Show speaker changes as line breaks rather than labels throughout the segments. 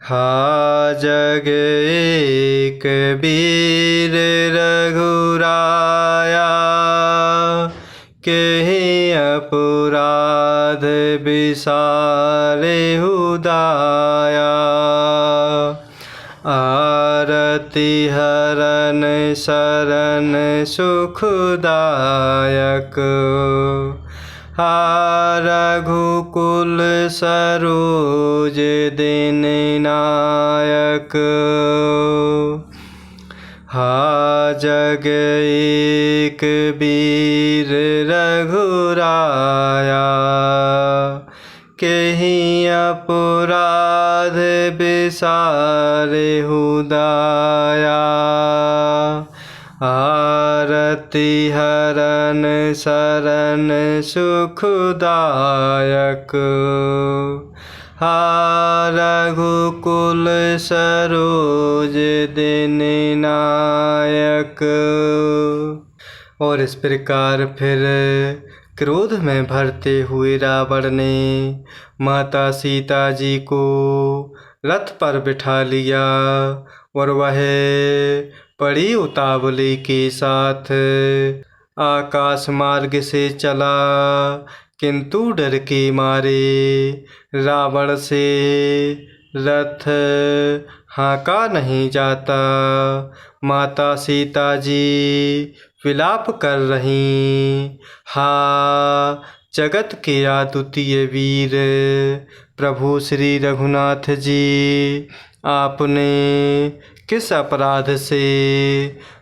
हा जग एक वीर रघुराया, केहि अपराध बिसारे हुदाया। आरती हरन शरण सुखदायक, हा रघुकुल सरोज दीननायक। हा जग एक वीर रघुराया, केहि अपराध बिसारे हुदाया। आरती हरन शरण सुखदायक, हा रघुकुल सरोज दीननायक। और इस प्रकार फिर क्रोध में भरते हुए रावण ने माता सीता जी को रथ पर बिठा लिया और वह बड़ी उतावली के साथ आकाश मार्ग से चला, किंतु डर के मारे रावण से रथ हाँका नहीं जाता। माता सीता जी विलाप कर रहीं, हा जगत के अद्वितीय वीर प्रभु श्री रघुनाथ जी, आपने किस अपराध से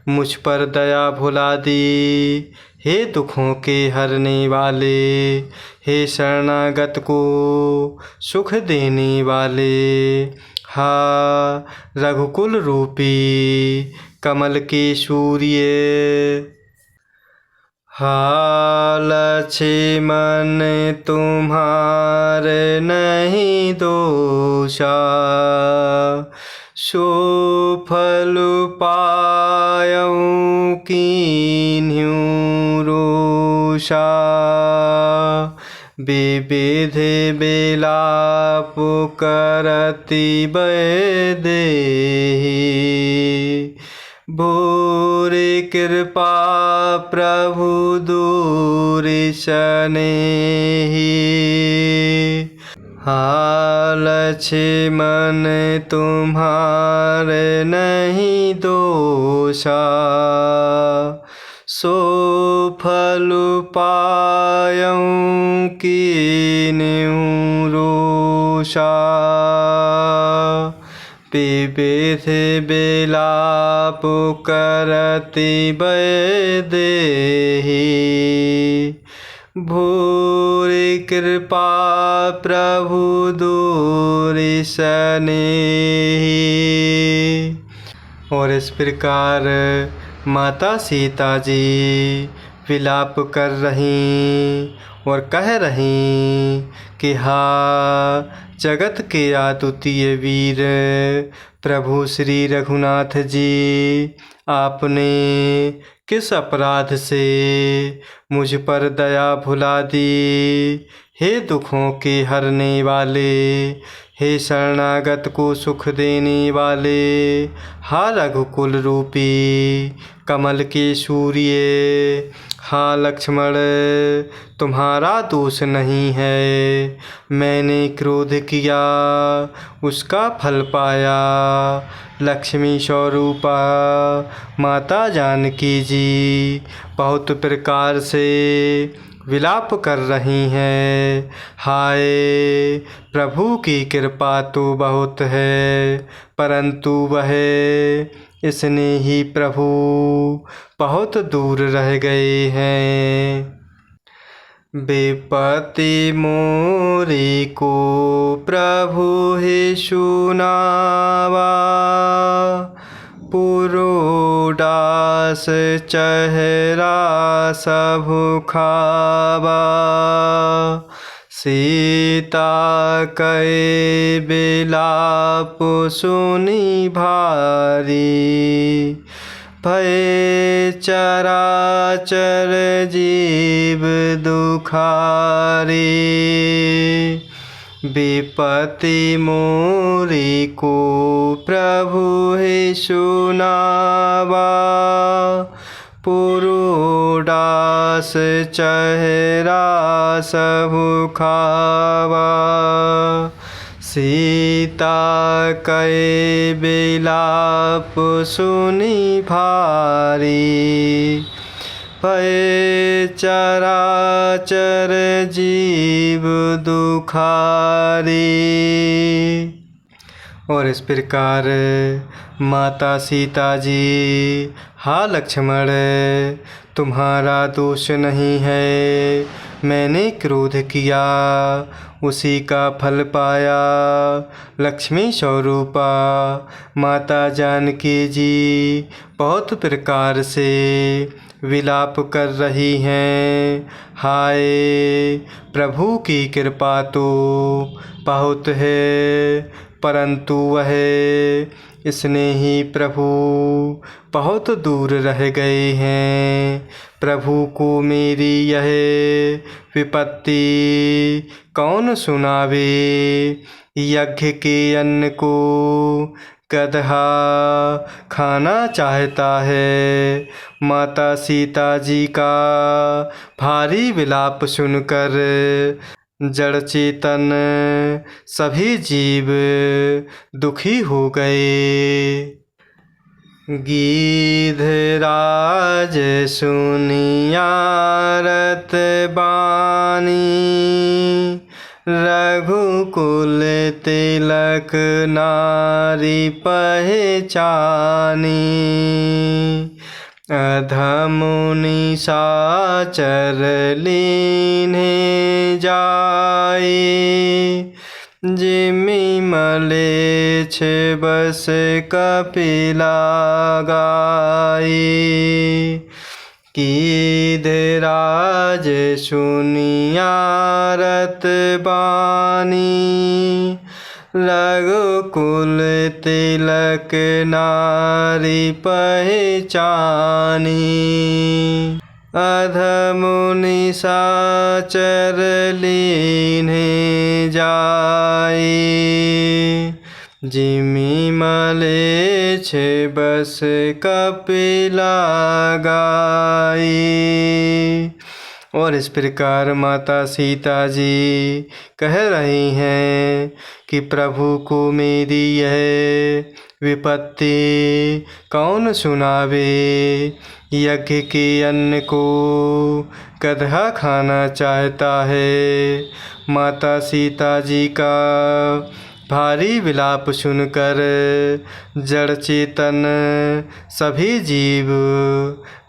मुझ पर दया भुला दी। हे दुखों के हरने वाले, हे शरणागत को सुख देने वाले, हा रघुकुल रूपी कमल के सूर्य। हा लक्ष्मण तुम्हारे नहीं दोषा, सो फल पायऊँ कीन्ह्यो रोषा। विविध विलाप करति वैदेही, भूरि कृपा प्रभु दूरि सनेही। हा लक्ष्मण तुम्हारे नहीं दोषा, सो फल पायऊँ कीन्ह्यो रोषा। विविध विलाप करति वैदेही, भूरि कृपा प्रभु दूरि सनेही। और इस प्रकार माता सीता जी विलाप कर रहीं और कह रहीं कि हा जगत के अद्वितीय वीर प्रभु श्री रघुनाथ जी, आपने किस अपराध से मुझ पर दया भुला दी। हे दुखों के हरने वाले, हे शरणागत को सुख देने वाले, हा रघुकुल रूपी कमल के सूर्य, हा लक्ष्मण तुम्हारा दोष नहीं है। मैंने क्रोध किया उसका फल पाया। लक्ष्मी स्वरूपा माता जानकी जी बहुत प्रकार से विलाप कर रही हैं। हाय प्रभु की कृपा तो बहुत है, परंतु वह इसने ही प्रभु बहुत दूर रह गए हैं। विपत्ति मोरी को प्रभु ही सुनावा, पुरोडास चेहरा सबु खावा। सीता कै विलाप सुनी भारी, भय चराचर जीव दुखारी। विपत्ति मोरी को प्रभु ही सुनावा। पुरुडास चेहरा सबु खावा। सीता कै बिलाप सुनी भारी। भय चराचर जीव दुखारी। और इस प्रकार माता सीता जी, हा लक्ष्मण, तुम्हारा दोष नहीं है, मैंने क्रोध किया उसी का फल पाया। लक्ष्मी स्वरूपा माता जानकी जी बहुत प्रकार से विलाप कर रही हैं। हाय प्रभु की कृपा तो बहुत है, परंतु वह स्नेही प्रभु बहुत दूर रह गए हैं। प्रभु को मेरी यह विपत्ति कौन सुनावे। यज्ञ के अन्न को गदहा खाना चाहता है। माता सीता जी का भारी विलाप सुनकर जड़ चेतन सभी जीव दुखी हो गए। गीधराज सुनिया रत बानी। रघुकुल तिलक नारी पहचानी। अधमुनि साचर लीन्हे जाए। जिमि मलेच्छ बस कपिला गाए। गीधराज सुनिया रत बानी। रघुकुल तिलक नारी पहचानी। अधमुनि साचर लीन्हे जाए। जिमि मलेच्छ बस कपिला गाए। और इस प्रकार माता सीता जी कह रही हैं कि प्रभु को मेरी यह विपत्ति कौन सुनावे। यज्ञ के अन्न को गदहा खाना चाहता है। माता सीता जी का भारी विलाप सुनकर जड़ चेतन सभी जीव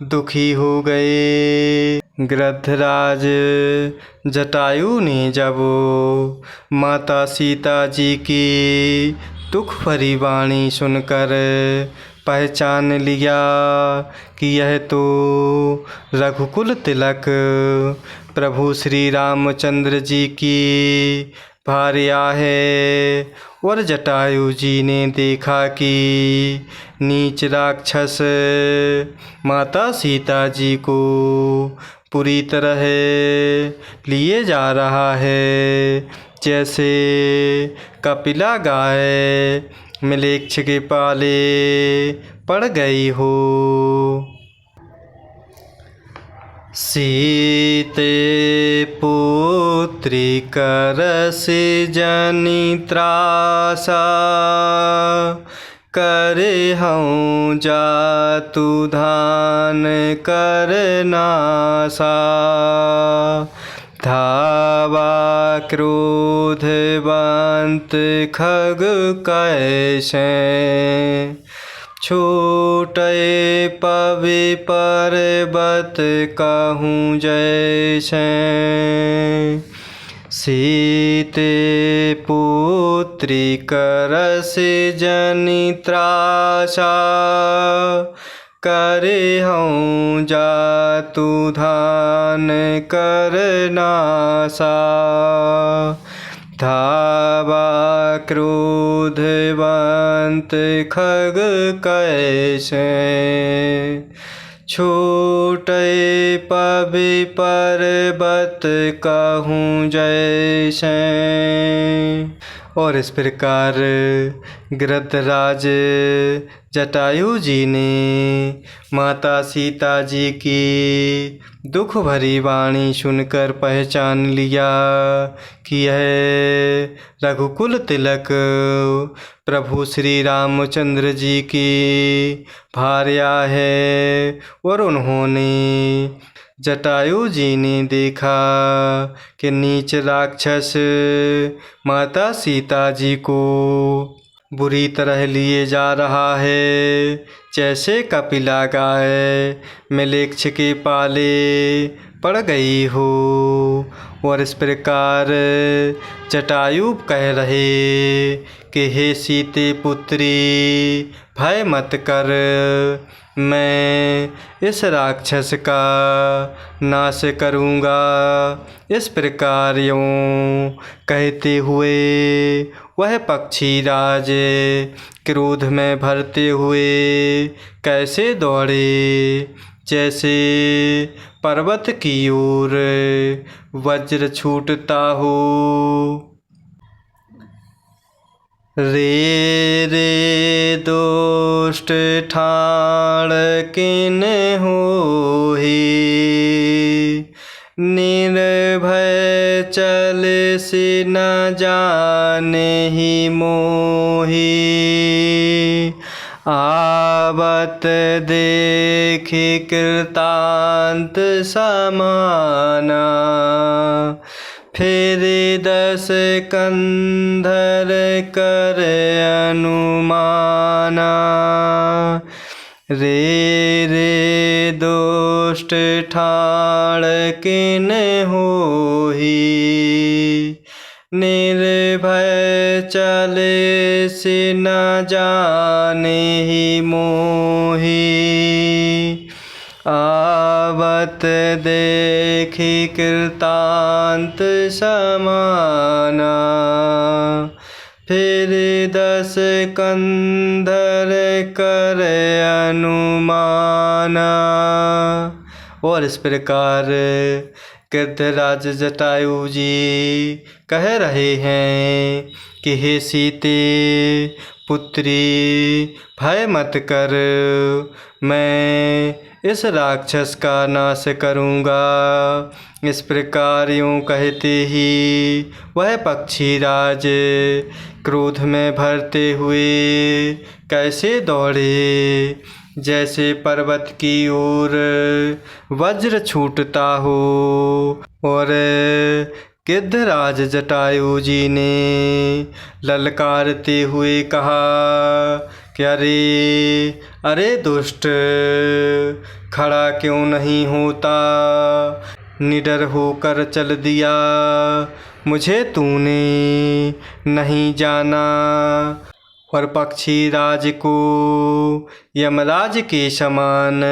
दुखी हो गए। गृद्धराज जटायु ने जब माता सीता जी की दुख भरी वाणी सुनकर पहचान लिया कि यह तो रघुकुल तिलक प्रभु श्री रामचंद्र जी की भार्या है, और जटायु जी ने देखा कि नीच राक्षस माता सीता जी को पूरी तरह लिए जा रहा है, जैसे कपिला गाय म्लेच्छ के पाले पड़ गई हो। सीते पुत्री करसि जनि त्रासा। करे हऊँ जातु धान कर नासा। धावा क्रोधवंत खग कैसे। छूटे पवि पर्वत कहूँ जैसे। सीते पुत्री करसि जनि त्रासा। करे हऊँ जातु धान कर नासा। धावा क्रोधवंत खग कैसे। छूटे पवि पर्वत कहूँ जैसे। और इस प्रकार गृद्धराज जटायु जी ने माता सीता जी की दुख भरी वाणी सुनकर पहचान लिया कि यह रघुकुल तिलक प्रभु श्री रामचंद्र जी की भार्या है। और उन्होंने जटायु जी ने देखा कि नीच राक्षस माता सीता जी को बुरी तरह लिए जा रहा है, जैसे कपिला गाय मिलेच्छ के पाले पड़ गई हो। और इस प्रकार जटायु कह रहे कि हे सीते पुत्री, भय मत कर, मैं इस राक्षस का नाश करूँगा। इस प्रकार यूँ कहते हुए वह पक्षीराज क्रोध में भरते हुए कैसे दौड़े, जैसे पर्वत की ओर वज्र छूटता हो। रे रे दुष्ट ठाड़ किन होहि, निर्भय चल से न जानेहि मोहि। आवत देखि कृतांत समाना, फिर 10 कंधर कर अनुमाना। रे रे दुष्ट ठाड़ किन होहि, निर्भय चले से न जानेहि मोहि। आवत देखि कृतांत समाना, फिर 10 कंधर कर अनुमाना। और इस प्रकार गृद्धराज जटायु जी कह रहे हैं कि हे सीते पुत्री, भय मत कर, मैं इस राक्षस का नाश करूँगा। इस प्रकार यूँ कहते ही वह पक्षीराज क्रोध में भरते हुए कैसे दौड़े, जैसे पर्वत की ओर वज्र छूटता हो। और गिद्धराज जटायु जी ने ललकारते हुए कहा कि अरे अरे दुष्ट, खड़ा क्यों नहीं होता, निडर होकर चल दिया, मुझे तूने नहीं जाना। और पक्षीराज को यमराज के समान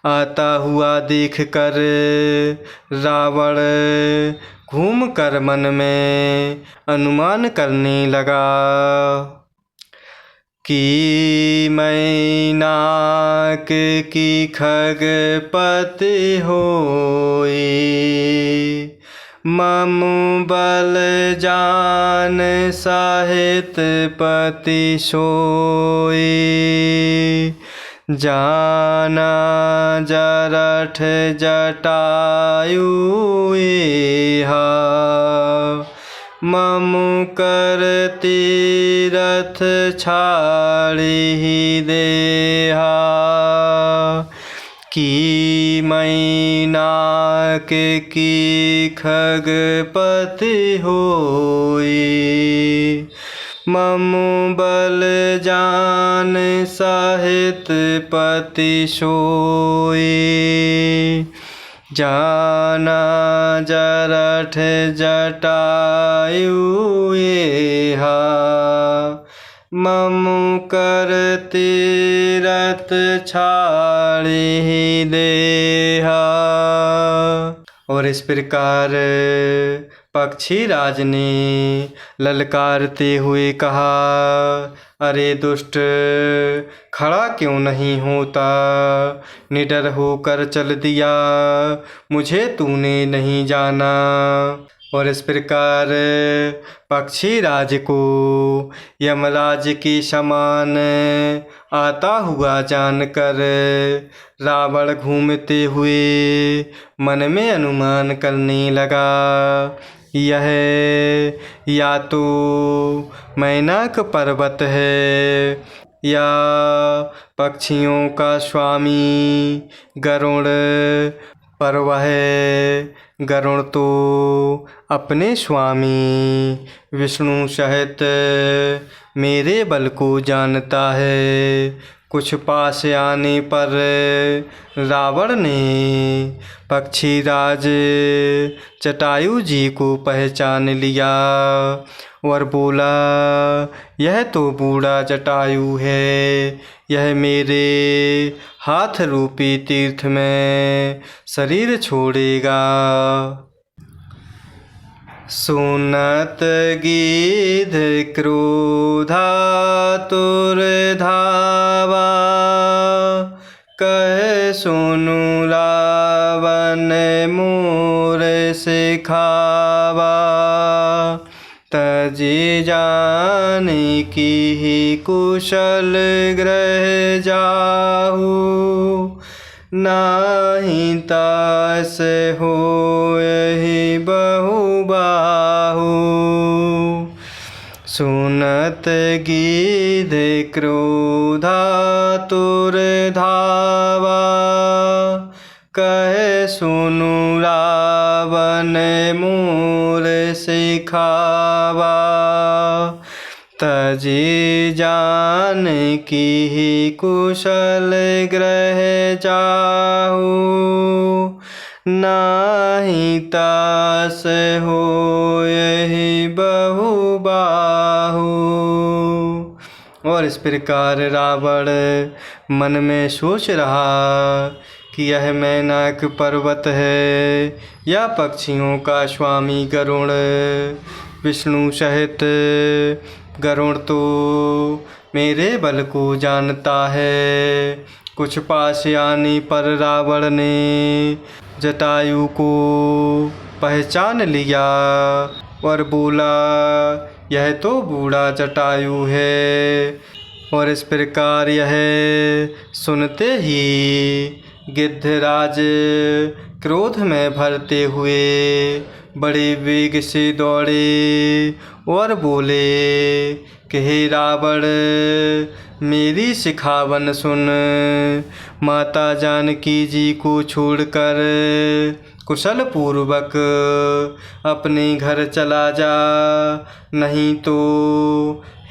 आता हुआ देखकर रावण घूमकर मन में अनुमान करने लगा कि मैं नाक की खगपति होई, मम बल जान साहित पति सोई। जाना जरठ जटायु एहा, मम कर तीरथ छाड़ी देहा। कि मैं नाक की खगपति होई, मम बल जान साहित पति सोई। जाना जरठ जटायु एहा, मम कर तीरथ छाड़ी देहा। और इस प्रकार पक्षीराज ने ललकारते हुए कहा, अरे दुष्ट, खड़ा क्यों नहीं होता? निडर होकर चल दिया, मुझे तूने नहीं जाना। और इस प्रकार पक्षीराज को यमराज के समान आता हुआ जानकर रावण घूमते हुए मन में अनुमान करने लगा, यह या तो मैनाक पर्वत है या पक्षियों का स्वामी गरुड़, पर वह गरुड़ तो अपने स्वामी विष्णु सहित मेरे बल को जानता है। कुछ पास आने पर रावण ने पक्षीराज जटायु जी को पहचान लिया और बोला, यह तो बूढ़ा जटायु है, यह मेरे हाथ रूपी तीर्थ में शरीर छोड़ेगा। सुनत गीध क्रोधातुर धावा, कह सुनु रावण मोर सिखावा। तजी जाने की ही कुशल ग्रह जाहू, नाही तास होयहि बहुबाहु। सुनत गीध क्रोधातुर धावा, कह सुनु रावण मोर सिखावा। तजी जान की ही कुशल ग्रह जाहू, नाही तास होयहि बहुबाहु। और इस प्रकार रावण मन में सोच रहा कि यह मैनाक पर्वत है या पक्षियों का स्वामी गरुड़, विष्णु सहित गरुड़ तो मेरे बल को जानता है। कुछ पास आने पर रावण ने जटायु को पहचान लिया और बोला, यह तो बूढ़ा जटायु है। और इस प्रकार यह सुनते ही गिद्धराज क्रोध में भरते हुए बड़े वेग से दौड़े और बोले कि हे रावण, मेरी सिखावन सुन। माता जानकी जी को छोड़कर कुशल पूर्वक अपने घर चला जा, नहीं तो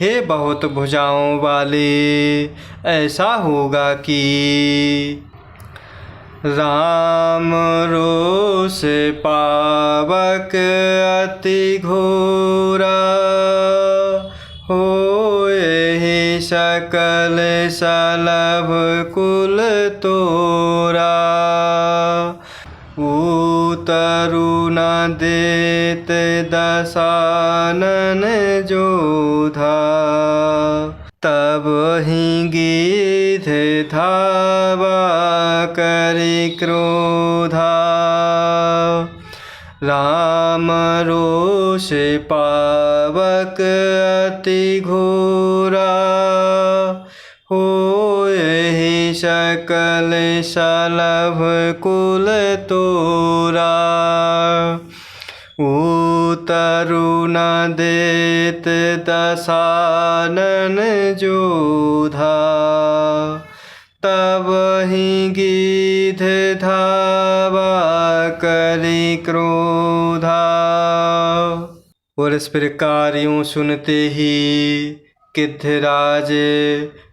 हे बहुत भुजाओं वाले, ऐसा होगा कि राम रोष पावक अति घोरा, होए सकल सलभ कुल तोरा। उतरु न देत दशानन जोधा, तब ही गीध धावा करि क्रोधा। राम रोष पावक अति घोरा, होए सकल सलभ कुल तोरा। उतरु न देत दशानन जोधा, तब ही गीध धावा करि क्रोधा। और इस प्रकार यूँ सुनते ही गिद्धराज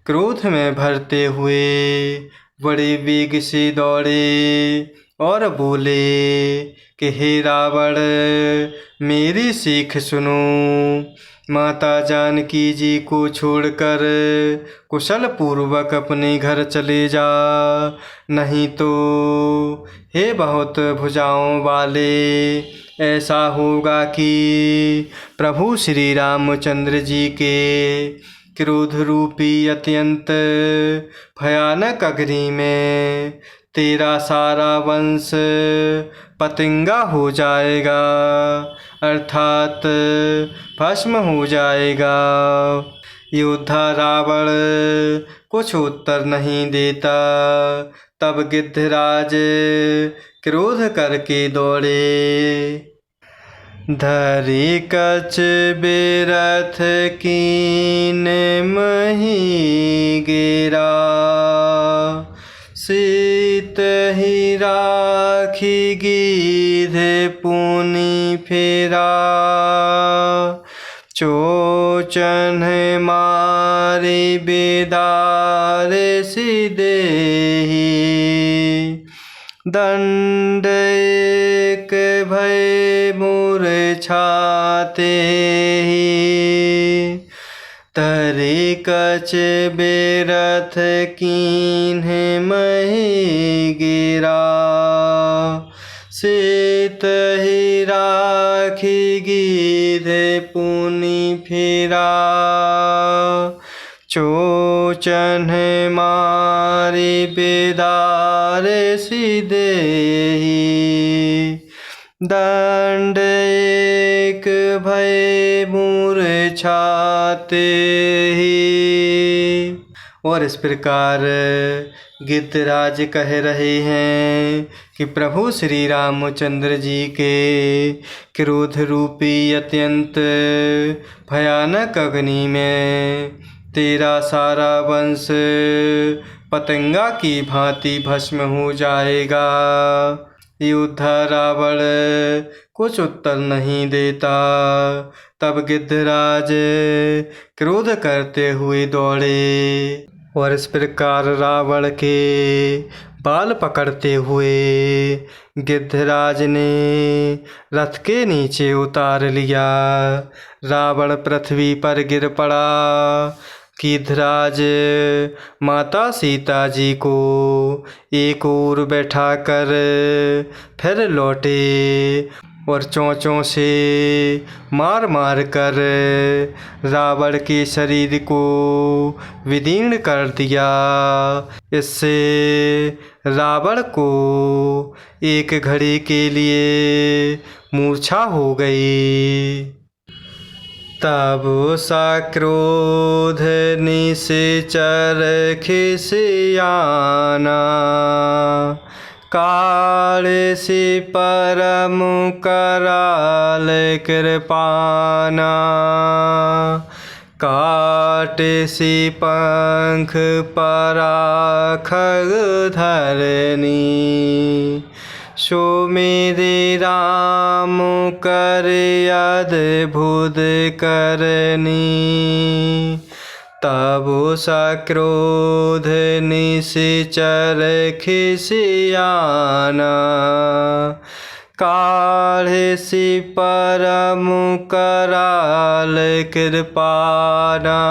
क्रोध में भरते हुए बड़े वेग से दौड़े और बोले कि हे रावण, मेरी सीख सुनो। माता जानकी जी को छोड़कर कुशल पूर्वक अपने घर चले जा, नहीं तो हे बहुत भुजाओं वाले, ऐसा होगा कि प्रभु श्री रामचंद्र जी के क्रोध रूपी अत्यंत भयानक अग्नि में तेरा सारा वंश पतंगा हो जाएगा, अर्थात भस्म हो जाएगा। योद्धा रावण कुछ उत्तर नहीं देता। तब गिद्धराज क्रोध करके दौड़े। धरि कछ बेरथ कीन मही गिरा, सीत ही राखी गीध पुनि फेरा। चोचन मारी बेदार सिदेही, दंड एक भय मूर्छाते ही। तरि कछ बेरथ कीन्ह मही गिरा, सीत ही राखी गीध पुनि फेरा। चोचन मारी बेदार सिदेही, दंड एक भय मूर्छाते ही। और इस प्रकार गिद्धराज कह रहे हैं कि प्रभु श्री रामचंद्र जी के क्रोध रूपी अत्यंत भयानक अग्नि में तेरा सारा वंश पतंगा की भांति भस्म हो जाएगा। योद्धा रावण कुछ उत्तर नहीं देता। तब गिद्धराज क्रोध करते हुए दौड़े और इस प्रकार रावण के बाल पकड़ते हुए गिद्धराज ने रथ के नीचे उतार लिया। रावण पृथ्वी पर गिर पड़ा। गिद्धराज माता सीता जी को एक ओर बैठाकर फिर लौटे और चोंचों से मार मार कर रावण के शरीर को विदीर्ण कर दिया। इससे रावण को एक घड़ी के लिए मूर्छा हो गई। तब सा क्रोध निश्चर खिसियाना, काल से परम कराल कृपाना। काट से पंख पराखग धरनी, सो मेरे राम कर अद्भुत करनी। तब सा क्रोध निश्चर खिसियाना, काढ़े से परम कराल कृपाना।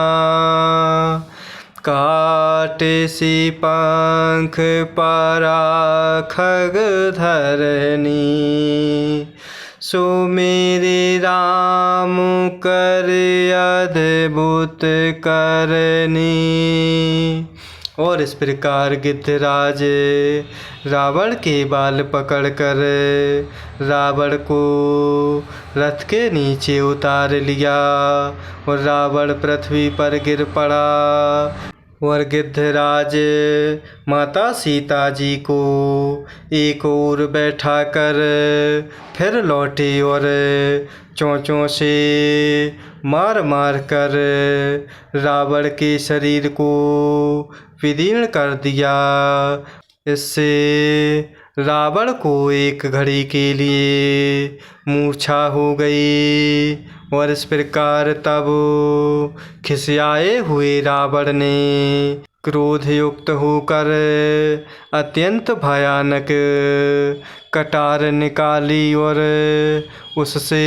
काट सी पंख पराखग धरनी, सो मेरे राम कर अद्भुत करनी। और इस प्रकार गिद्धराज रावण के बाल पकड़कर रावण को रथ के नीचे उतार लिया और रावण पृथ्वी पर गिर पड़ा। और गिद्धराज माता सीता जी को एक ओर बैठाकर फिर लौटे और चोंचों से मार मार कर रावण के शरीर को विदीर्ण कर दिया। इससे रावण को एक घड़ी के लिए मूर्छा हो गई। और इस प्रकार तब खिसियाए हुए रावण ने क्रोध युक्त होकर अत्यंत भयानक कटार निकाली और उससे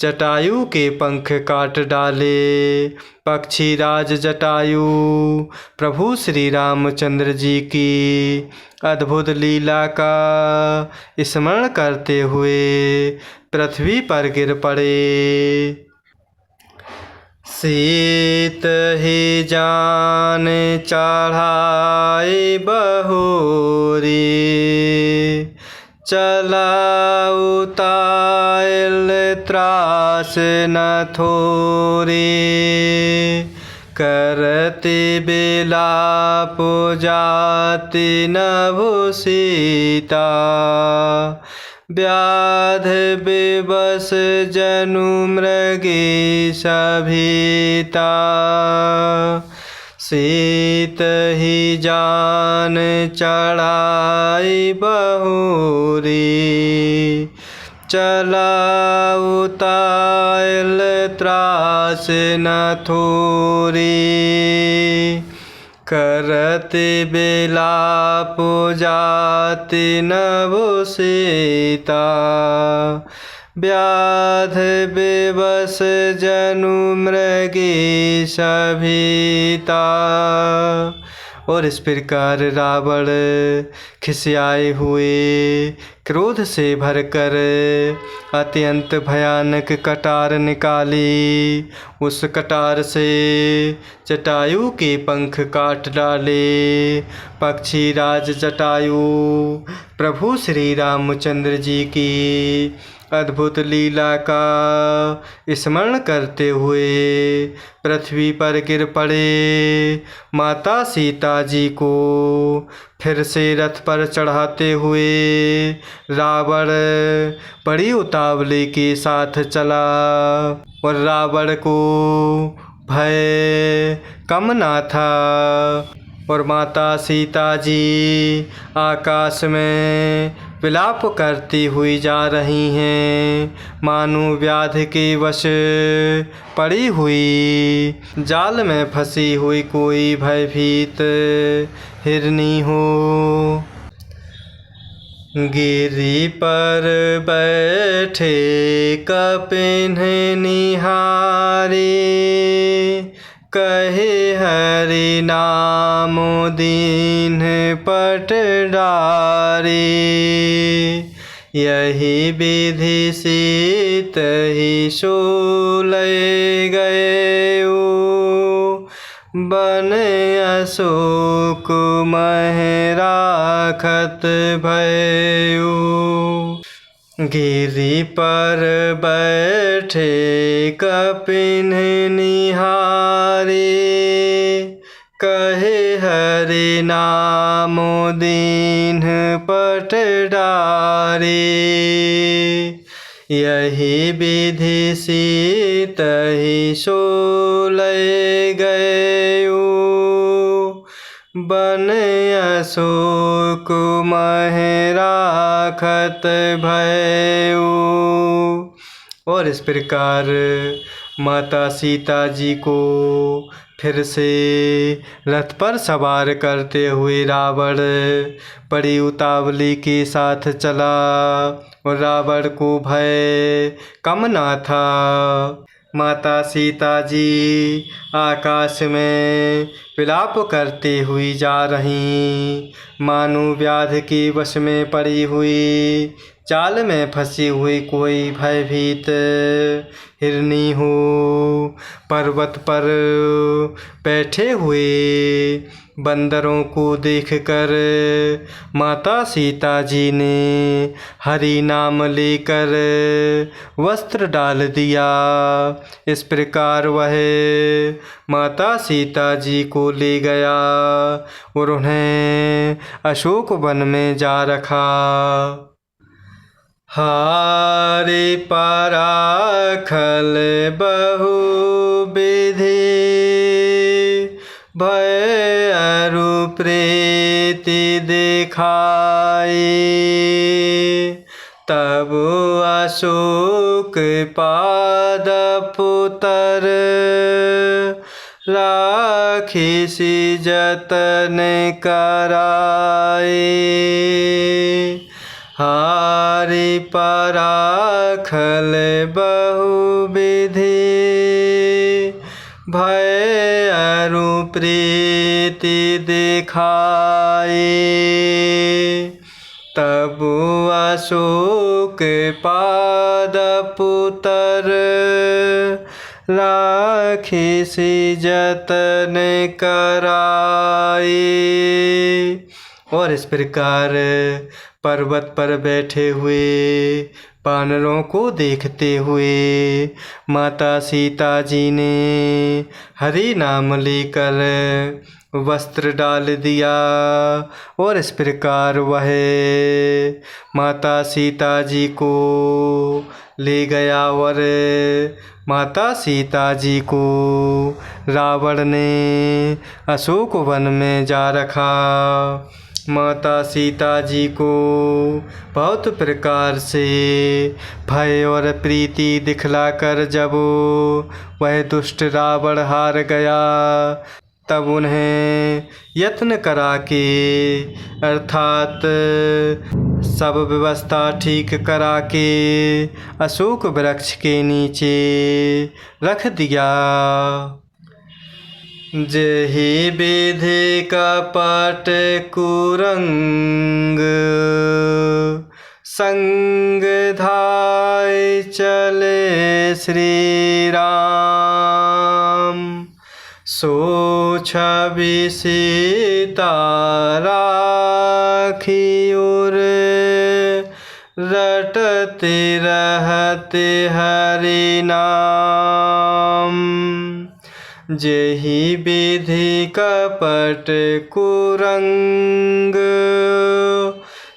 जटायु के पंख काट डाले। पक्षीराज जटायु प्रभु श्री रामचंद्र जी की अद्भुत लीला का स्मरण करते हुए पृथ्वी पर गिर पड़े। सीत ही जान चढ़ाए बहोरी, चला उतायल त्रास न थोरी। करती बिलाप जाति नभो सीता, व्याध विवश जनु मृगी सभीता। सीत ही जान चढ़ाई बहोरी, चला उतायल त्रास न थोरी। करति बिलाप जाति नभो सीता, व्याध विवश जनु मृगी सभीता। और इस प्रकार रावण खिसियाए हुए क्रोध से भरकर अत्यंत भयानक कटार निकाली। उस कटार से जटायु के पंख काट डाले। पक्षीराज जटायु प्रभु श्री रामचंद्र जी की अद्भुत लीला का स्मरण करते हुए पृथ्वी पर गिर पड़े। माता सीता जी को फिर से रथ पर चढ़ाते हुए रावण बड़ी उतावली के साथ चला और रावण को भय कम ना था। और माता सीता जी आकाश में विलाप करती हुई जा रही हैं, मानो व्याध के वश पड़ी हुई जाल में फंसी हुई कोई भयभीत हिरनी हो। गिरि पर बैठे कपिन निहारे, कहे हरि नाम दीन पटडारे। यही विधि सीत ही सोलय गयो, बन अशोक मह राखत भयो। गिरि पर बैठे कपिन निहारे, कहे हरि नाम दीन पटडारे। यही विधि सीत ही सोलय गयो, बन अशोक मह राखत भयो। और इस प्रकार माता सीता जी को फिर से रथ पर सवार करते हुए रावण बड़ी उतावली के साथ चला और रावण को भय कम ना था। माता सीता जी आकाश में विलाप करते हुई जा रहीं, मानो व्याध के वश में पड़ी हुई जाल में फंसी हुई कोई भयभीत हिरनी हो। पर्वत पर बैठे हुए बंदरों को देखकर माता सीता जी ने हरि नाम लेकर वस्त्र डाल दिया। इस प्रकार वह माता सीता जी को ले गया और उन्हें अशोक वन में जा रखा। हारि पराखल बहु विधि, भय अरु प्रीति दिखाई। तब अशोक पाद पुतर राखिसि जतन कराए। हारि पराखल बहुविधि भय अरु प्रीति दिखाए। तबु अशोक पाद पुतर राखिसि जतन कराए। और इस प्रकार पर्वत पर बैठे हुए वानरों को देखते हुए माता सीता जी ने हरि नाम लेकर वस्त्र डाल दिया। और इस प्रकार वह माता सीता जी को ले गया और माता सीता जी को रावण ने अशोक वन में जा रखा। माता सीता जी को बहुत प्रकार से भय और प्रीति दिखलाकर जब वह दुष्ट रावण हार गया, तब उन्हें यत्न करा के अर्थात सब व्यवस्था ठीक करा के अशोक वृक्ष के नीचे रख दिया। जेहि विधि कपट कुरंग संग धाय चले श्री राम। सो छवि सीता राखी उर रटते रहते हरि नाम। जेहि विधि कपट कुरंग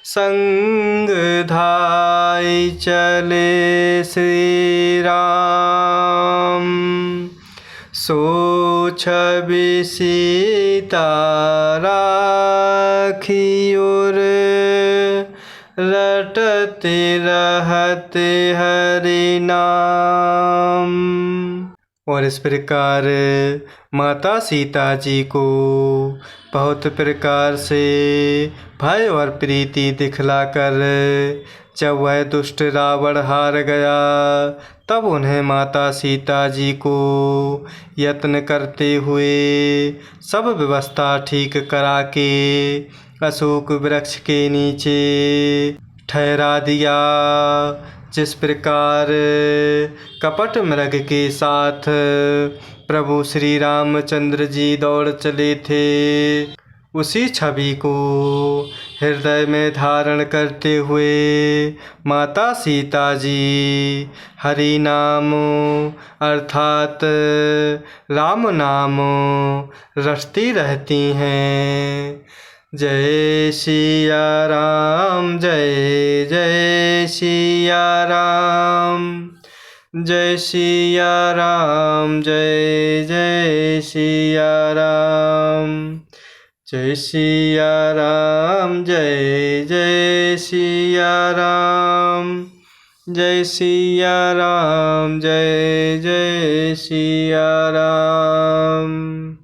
संग धाय चले श्री राम। सो छवि सीता राखी उर रटते रहते हरि नाम। और इस प्रकार माता सीता जी को बहुत प्रकार से भय और प्रीति दिखलाकर जब वह दुष्ट रावण हार गया, तब उन्हें माता सीता जी को यत्न करते हुए सब व्यवस्था ठीक करा के अशोक वृक्ष के नीचे ठहरा दिया। जिस प्रकार कपट मृग के साथ प्रभु श्री रामचंद्र जी दौड़ चले थे, उसी छवि को हृदय में धारण करते हुए माता सीता जी हरि नाम अर्थात राम नाम रटती रहती हैं। जय सिया राम, जय जय सिया राम, जय सिया राम, जय जय सिया राम, जय सिया राम, जय जय सिया राम, जय सिया राम, जय जय सिया राम।